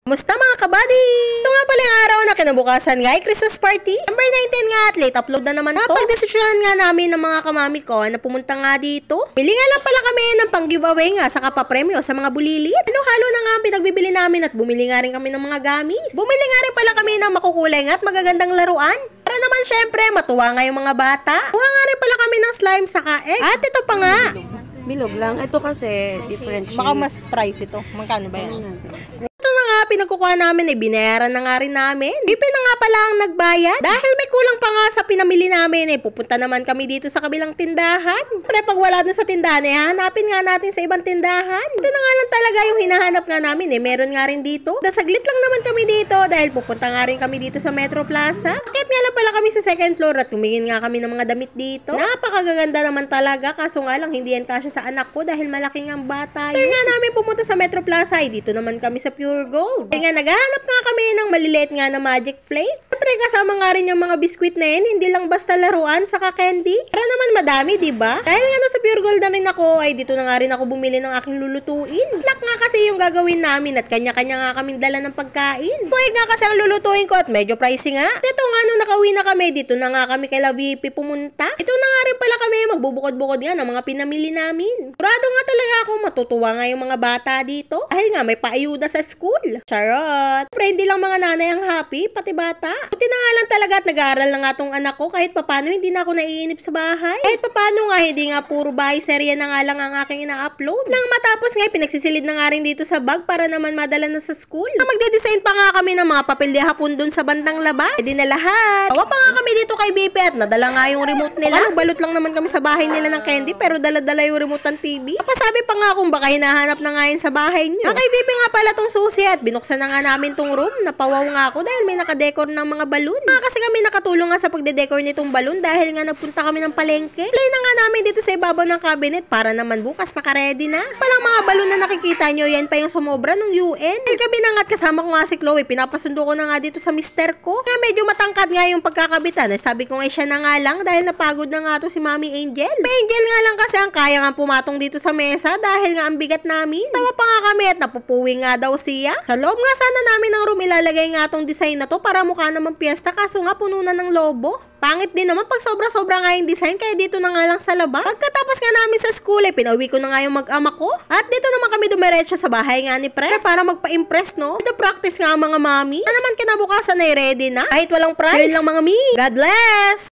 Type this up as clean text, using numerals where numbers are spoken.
Musta mga kabady? Ito nga pala yung araw na kinabukasan nga ay Christmas party. Number 19 nga at late upload na naman to. Napagdesisyonan nga namin ng mga kamami ko na pumunta nga dito. Bili nga lang pala kami ng pang giveaway nga sa kapapremyo sa mga bulilit. Halo-halo na nga ang pinagbibili namin at bumili nga rin kami ng mga gamis. Bumili nga rin pala kami ng makukulay nga at magagandang laruan. Para naman syempre matuwa nga yung mga bata. Kuha nga rin pala kami ng slime saka egg. At ito pa nga. Bilog lang. Ito kasi different shade. Baka mas price ito. Magkano ba yan? Ito na nga, pinagkukuha namin, binayaran na nga rin namin. BP na nga pala ang nagbayad. Dahil may kulang pa nga sa pinamili namin, pupunta naman kami dito sa kabilang tindahan. Pero pag wala dun sa tindahan, hanapin nga natin sa ibang tindahan. Ito na nga lang talaga yung hinahanap nga namin, meron nga rin dito. Saglit lang naman kami dito dahil pupunta nga rin kami dito sa Metro Plaza. Bakit nga lang pala kami sa second floor at tumingin nga kami ng mga damit dito. Napakagaganda naman talaga, kaso nga lang hindi yan kasya sa anak ko dahil malaking ang bata yun. After nga namin pumunta sa Metro Plaza, dito naman kami sa Pure Gold. Kaya nga naghahanap nga kami ng maliliit nga na magic flake. Siyempre kasama nga rin yung mga biskwit na yan, hindi lang basta laruan saka candy. Para naman madami, diba? Dahil nga nasa Pure Gold na rin ako, ay dito na nga rin ako bumili ng aking lulutuin. Plak nga kasi yung gagawin namin at kanya-kanya nga kaming dala ng pagkain. Buhay nga kasi ang lulutuin ko at medyo pricey nga. At ito nga nung nakauwi na kami, dito na nga kami kay LaVP pumunta. Ito na nga rin pala kami magbubukod-bukod nga ng mga pinamili namin. Sigurado nga talaga ako matutuwa nga yung mga bata dito. Dahil nga may paayuda sa school. Charot! Pero hindi lang mga nanay ang happy, pati bata. Buti na nga lang talaga at nag-aaral na nga tong anak ko kahit papano hindi na ako naiinip sa bahay. Kahit papano nga hindi nga puro bahay serye na nga lang ang aking ina-upload. Nang matapos nga pinagsisilid na nga rin dito sa bag para naman madala na sa school. Magde-design pa nga kami ng mga papel de hapon dun sa bandang labas. Pwede na lahat. Tawa pa nga kami dito kay BP at nadala nga yung remote nila. Nagbalot lang naman kami sa bahay nila ng candy pero dala-dala yung remote ng TV. Pasabi pa nga kung baka hinahanap na nga yun sa bahay niyo. Kay BP nga pala tong susi at binuksan na nga namin tong room. Napawaw nga ako dahil may nakadekor ng mga balon. Kasi kami nakatulong nga sa pagde-decor nitong balon dahil nga nagpunta kami ng palengke. Play na nga namin dito sa ibabaw ng cabinet para naman bukas naka-ready na. Palang mga balon na nakikita nyo, yan pa yung sumobra ng UN. Dahil gabi na nga at kasama ko nga si Chloe, pinapasundo ko na nga dito sa mister ko. Kaya medyo matangkad nga yung pagkakabitan. Sabi ko nga siya na nga lang dahil napagod na nga to si Mami Angel. May Angel nga lang kasi ang kaya nga pumatong dito sa mesa dahil nga ang bigat namin. Tawa pa nga kami at napupuwi nga daw siya. Sa loob nga sana namin ng room ilalagay nga tong design na to para mukha naman piyesta kaso nga puno na ng lobo. Pangit din naman pag sobra-sobra nga yung design kaya dito na nga lang sa labas. Pagkatapos nga namin sa school pinauwi ko na nga yung mag-ama ko. At dito naman kami dumiretso sa bahay nga ni Pres para magpa-impress no. Ito practice nga ang mga mami. Na naman kinabukasan ay ready na. Kahit walang price. Yun lang mga mi. God bless!